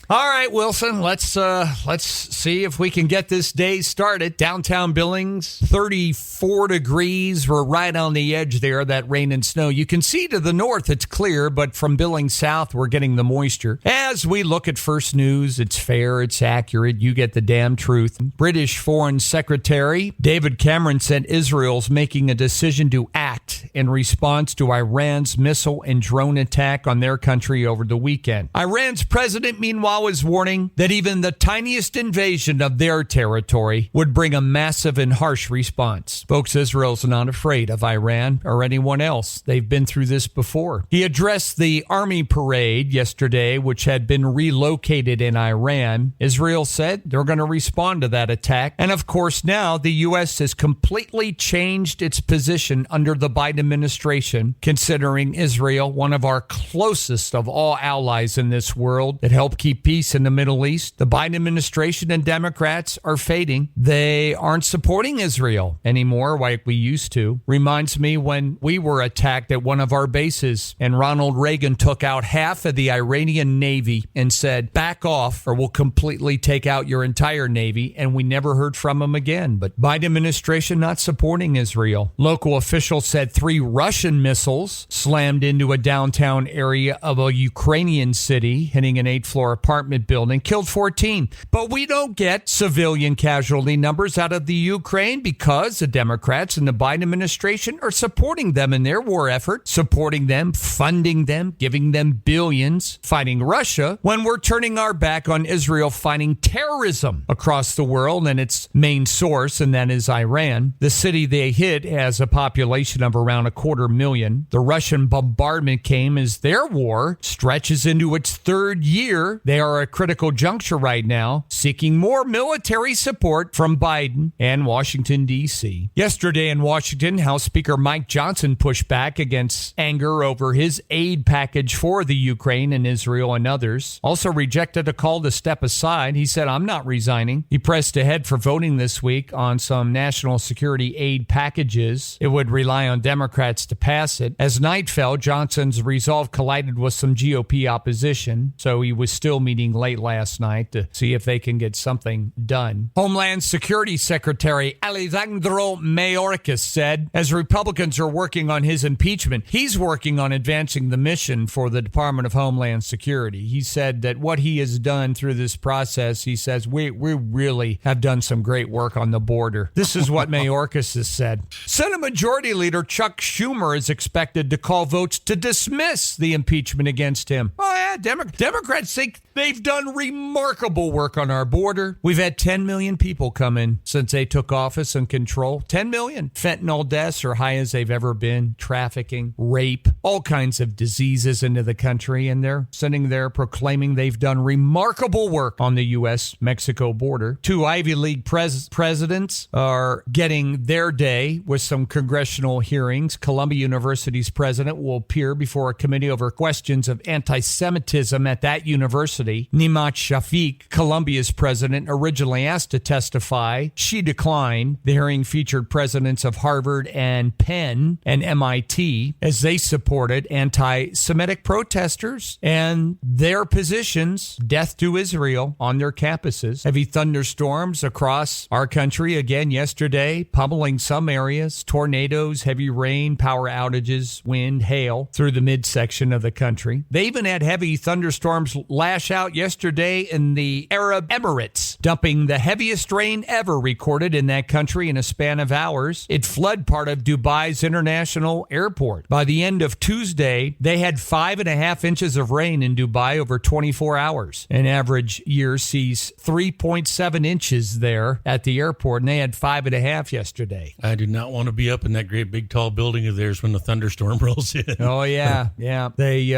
All right, Wilson, let's see if we can get this day started. Downtown Billings, 34 degrees. We're right on the edge there, that rain and snow. You can see to the north it's clear, but from Billings south, we're getting the moisture. As we look at First News, it's fair, it's accurate. You get the damn truth. British Foreign Secretary David Cameron said Israel's making a decision to act in response to Iran's missile and drone attack on their country over the weekend. Iran's president, meanwhile, is warning that even the tiniest invasion of their territory would bring a massive and harsh response. Folks, Israel's not afraid of Iran or anyone else. They've been through this before. He addressed the army parade yesterday, which had been relocated in Iran. Israel said they're going to respond to that attack. And of course, now the U.S. has completely changed its position under the Biden administration, considering Israel one of our closest of all allies in this world that help keep peace in the Middle East. The Biden administration and Democrats are fading. They aren't supporting Israel anymore like we used to. Reminds me when we were attacked at one of our bases and Ronald Reagan took out half of the Iranian Navy and said, back off or we'll completely take out your entire Navy, and we never heard from him again. But Biden administration not supporting Israel. Local officials said 3 Russian missiles slammed into a downtown area of a Ukrainian city, hitting an 8th-floor apartment building, killed 14. But we don't get civilian casualty numbers out of the Ukraine because the Democrats and the Biden administration are supporting them in their war effort, supporting them, funding them, giving them billions, fighting Russia, when we're turning our back on Israel fighting terrorism across the world and its main source, and that is Iran. The city they hit has a population of around 250,000. The Russian bombardment came as their war stretches into its 3rd year. They are at a critical juncture right now, seeking more military support from Biden and Washington, D.C. Yesterday in Washington, House Speaker Mike Johnson pushed back against anger over his aid package for the Ukraine and Israel and others. Also rejected a call to step aside. He said, I'm not resigning. He pressed ahead for voting this week on some national security aid packages. It would rely on Democrats to pass it. As night fell, Johnson's resolve collided with some GOP opposition, so he was still meeting late last night to see if they can get something done. Homeland Security Secretary Alejandro Mayorkas said, as Republicans are working on his impeachment, he's working on advancing the mission for the Department of Homeland Security. He said that what he has done through this process, he says, we really have done some great work on the border. This is what Mayorkas has said. Senate Majority Leader Chuck Schumer is expected to call votes to dismiss the impeachment against him. Oh, yeah, Democrats think they've done remarkable work on our border. We've had 10 million people come in since they took office and control. 10 million. Fentanyl deaths are high as they've ever been. Trafficking, rape, all kinds of diseases into the country. And they're sitting there proclaiming they've done remarkable work on the U.S.-Mexico border. 2 Ivy League presidents are getting their day with some congressional hearings. Columbia University's president will appear before a committee over questions of anti-Semitism at that university. Nimat Shafiq, Columbia's president, originally asked to testify. She declined. The hearing featured presidents of Harvard and Penn and MIT as they supported anti-Semitic protesters and their positions, death to Israel, on their campuses. Heavy thunderstorms across our country again yesterday, pummeling some areas, tornadoes, heavy rain, power outages, wind, hail through the midsection of the country. They even had heavy thunderstorms lash out yesterday in the Arab Emirates, dumping the heaviest rain ever recorded in that country in a span of hours. It flooded part of Dubai's international airport. By the end of Tuesday, they had 5.5 inches of rain in Dubai over 24 hours. An average year sees 3.7 inches there at the airport, and they had 5.5 yesterday. I do not want to be up in that great big tall building of theirs when the thunderstorm rolls in. Oh, yeah. Yeah. They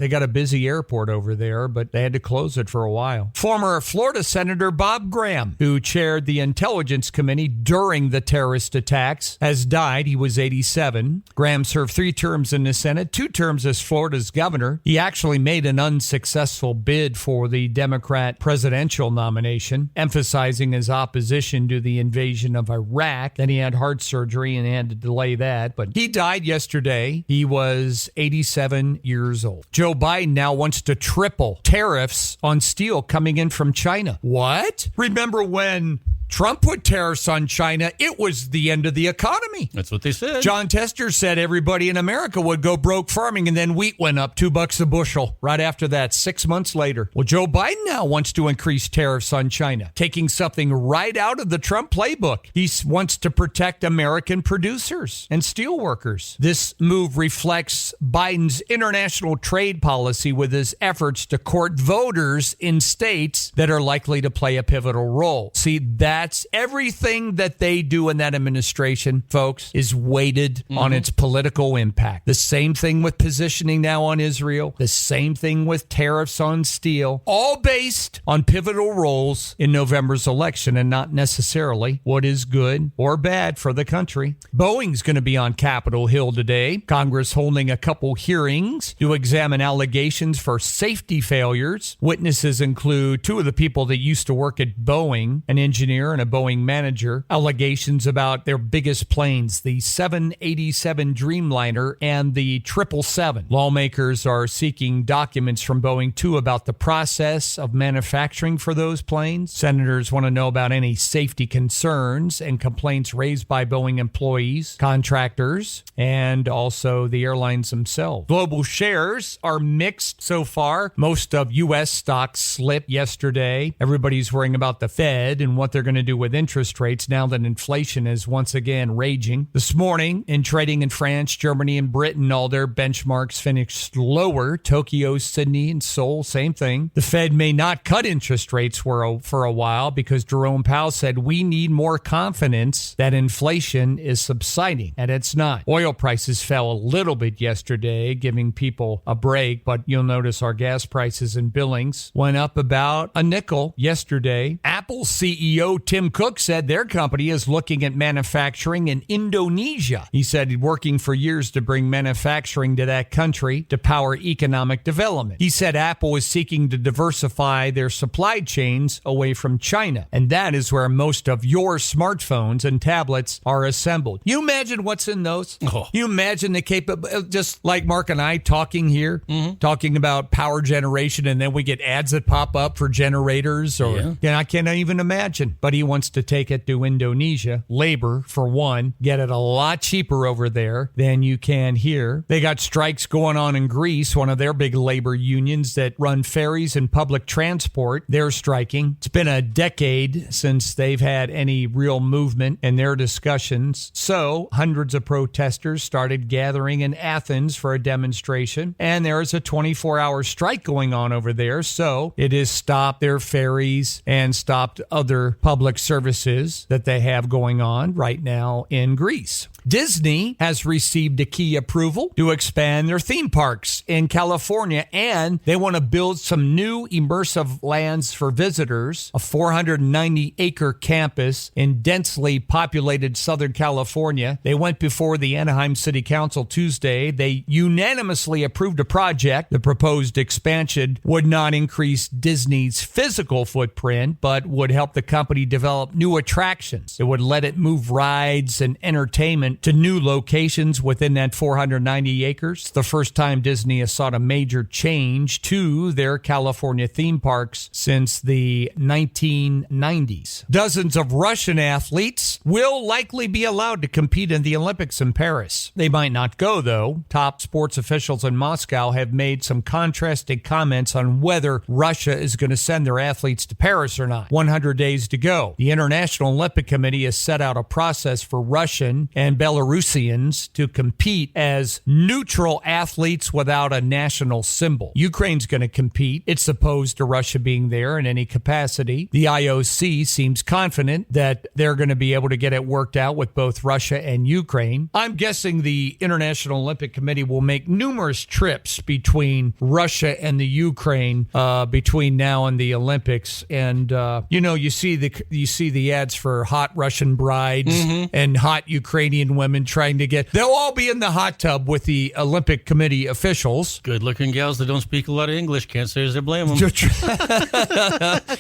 got a busy airport over there, but they had to close it for a while. Former Florida Senator Bob Graham, who chaired the Intelligence Committee during the terrorist attacks, has died. He was 87. Graham served 3 terms in the Senate, 2 terms as Florida's governor. He actually made an unsuccessful bid for the Democrat presidential nomination, emphasizing his opposition to the invasion of Iraq. Then he had heart surgery and had to delay that. But open. He died yesterday. He was 87 years old. Joe Biden now wants to triple tariffs on steel coming in from China. What? Remember when Trump put tariffs on China, it was the end of the economy. That's what they said. John Tester said everybody in America would go broke farming, and then wheat went up $2 a bushel right after that, 6 months later. Well, Joe Biden now wants to increase tariffs on China, taking something right out of the Trump playbook. He wants to protect American producers and steel workers. This move reflects Biden's international trade policy with his efforts to court voters in states that are likely to play a pivotal role. See, that's everything that they do in that administration, folks, is weighted on its political impact. The same thing with positioning now on Israel, the same thing with tariffs on steel, all based on pivotal roles in November's election and not necessarily what is good or bad for the country. Boeing's going to be on Capitol Hill today. Congress holding a couple hearings to examine allegations for safety failures. Witnesses include two of the people that used to work at Boeing, an engineer and a Boeing manager. Allegations about their biggest planes, the 787 Dreamliner and the 777. Lawmakers are seeking documents from Boeing, too, about the process of manufacturing for those planes. Senators want to know about any safety concerns and complaints raised by Boeing employees, contractors, and also the airlines themselves. Global shares are mixed so far. Most of U.S. stocks slipped yesterday. Everybody's worrying about the Fed and what they're going to do with interest rates now that inflation is once again raging. This morning, in trading in France, Germany, and Britain, all their benchmarks finished lower. Tokyo, Sydney, and Seoul, same thing. The Fed may not cut interest rates for a while because Jerome Powell said we need more confidence that inflation is subsiding, and it's not. Oil prices fell a little bit yesterday, giving people a break, but you'll notice our gas prices and billings went up about a nickel yesterday. Apple CEO Tim Cook said their company is looking at manufacturing in Indonesia. He said working for years to bring manufacturing to that country to power economic development. He said Apple is seeking to diversify their supply chains away from China, and that is where most of your smartphones and tablets are assembled. You imagine what's in those? Oh. You imagine the capability, just like Mark and I talking here, talking about power generation, and then we get ads that pop up for generators, or I can't even imagine. But he wants to take it to Indonesia. Labor, for one, get it a lot cheaper over there than you can here. They got strikes going on in Greece, one of their big labor unions that run ferries and public transport. They're striking. It's been a decade since they've had any real movement in their discussions. So hundreds of protesters started gathering in Athens for a demonstration, and there's a 24-hour strike going on over there. So it has stopped their ferries and stopped other public services that they have going on right now in Greece. Disney has received a key approval to expand their theme parks in California, and they want to build some new immersive lands for visitors, a 490-acre campus in densely populated Southern California. They went before the Anaheim City Council Tuesday. They unanimously approved a project. The proposed expansion would not increase Disney's physical footprint, but would help the company develop new attractions. It would let it move rides and entertainment to new locations within that 490 acres. The first time Disney has sought a major change to their California theme parks since the 1990s. Dozens of Russian athletes will likely be allowed to compete in the Olympics in Paris. They might not go, though. Top sports officials in Moscow have made some contrasting comments on whether Russia is going to send their athletes to Paris or not. 100 days to go. The International Olympic Committee has set out a process for Russian and Belarusians to compete as neutral athletes without a national symbol. Ukraine's going to compete. It's opposed to Russia being there in any capacity. The IOC seems confident that they're going to be able to get it worked out with both Russia and Ukraine. I'm guessing the International Olympic Committee will make numerous trips between Russia and the Ukraine between now and the Olympics. And you see the ads for hot Russian brides and hot Ukrainian good-looking women trying to get. They'll all be in the hot tub with the Olympic Committee officials. Good-looking gals that don't speak a lot of English. Can't say as I blame them.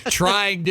trying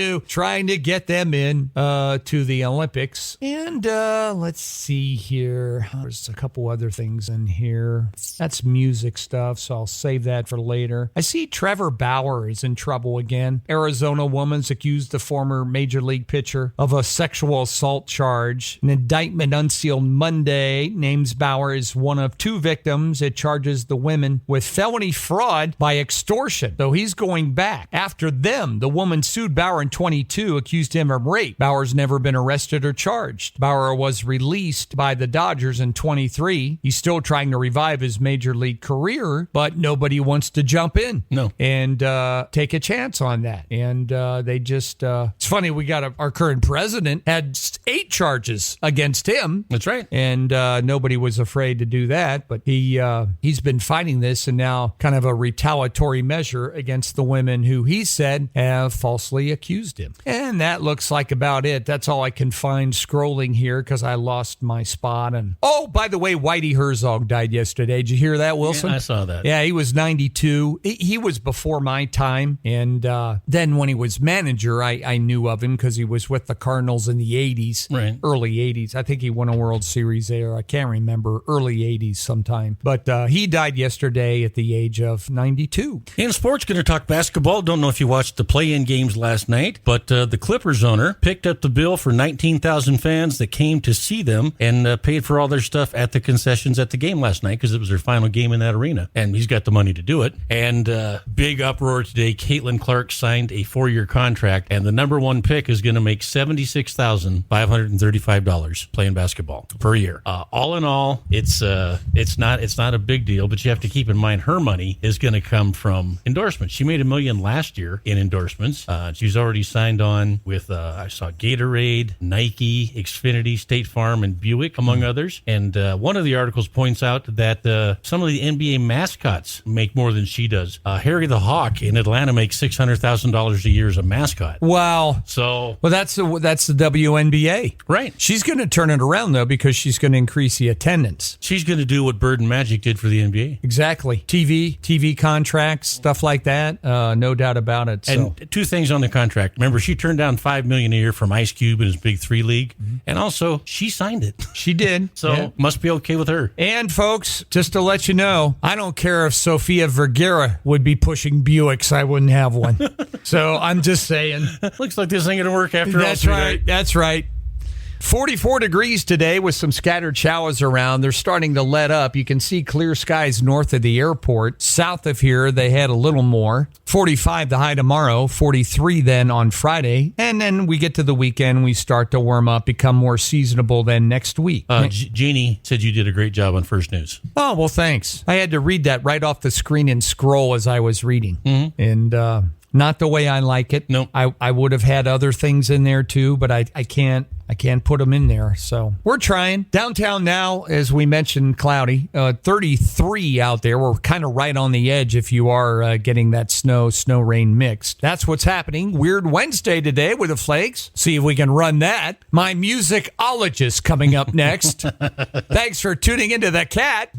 to get them in to the Olympics. And let's see here. There's a couple other things in here. That's music stuff, so I'll save that for later. I see Trevor Bauer is in trouble again. Arizona woman's accused the former Major League pitcher of a sexual assault charge. An indictment unsealed Monday names Bauer as one of two victims. It charges the women with felony fraud by extortion, though he's going back. After them, the woman sued Bauer in 22, accused him of rape. Bauer's never been arrested or charged. Bauer was released by the Dodgers in 23. He's still trying to revive his Major League career, but nobody wants to jump in and take a chance on that. And they just, it's funny, we got our current president had 8 charges against him. That's right. And nobody was afraid to do that, but he's been fighting this, and now kind of a retaliatory measure against the women who he said have falsely accused him. And that looks like about it. That's all I can find scrolling here because I lost my spot. And oh, by the way, Whitey Herzog died yesterday. Did you hear that, Wilson? Yeah, I saw that. Yeah, he was 92. He was before my time. And then when he was manager, I knew of him because he was with the Cardinals in the 80s, right. Early 80s. I think he won a World Series there. I can't remember. Early 80s sometime. But he died yesterday at the age of 92. In sports, going to talk basketball. Don't know if you watched the play-in games last night, but the Clippers owner picked up the bill for 19,000 fans that came to see them and paid for all their stuff at the concessions at the game last night because it was their final game in that arena, and he's got the money to do it. And big uproar today. Caitlin Clark signed a 4-year contract, and the number one pick is going to make $76,535 playing basketball per year. All in all, it's not a big deal, but you have to keep in mind her money is going to come from endorsements. She made $1 million last year in endorsements. She's already signed on with I saw Gatorade, Nike, Xfinity, State Farm, and Buick, among others. And one of the articles points out that some of the NBA mascots make more than she does. Harry the Hawk in Atlanta makes $600,000 a year as a mascot. Wow. So, well, that's the WNBA. Right. She's going to turn it around, though, because she's going to increase the attendance. She's going to do what Bird and Magic did for the NBA. Exactly. TV contracts, stuff like that. No doubt about it. And two things on the contract. Remember, she turned down $5 million a year from Ice Cube in his Big 3 league. Mm-hmm. And also, she signed it. She did. So, must be okay with her. And, folks, just to let you know, I don't care if Sofia Vergara would be pushing Buicks. I wouldn't have one. So, I'm just saying. Looks like this ain't going to work after all. That's right. That's right. 44 degrees today with some scattered showers around. They're starting to let up. You can see clear skies north of the airport. South of here, they had a little more. 45 the high tomorrow, 43 then on Friday. And then we get to the weekend, we start to warm up, become more seasonable than next week. Jeannie said you did a great job on First News. Oh, well, thanks. I had to read that right off the screen and scroll as I was reading. Mm-hmm. And not the way I like it. No. I would have had other things in there too, but I can't put them in there. So we're trying. Downtown now, as we mentioned, cloudy. 33 out there. We're kind of right on the edge if you are getting that snow rain mixed. That's what's happening. Weird Wednesday today with the flakes. See if we can run that. My musicologist coming up next. Thanks for tuning into The Cat.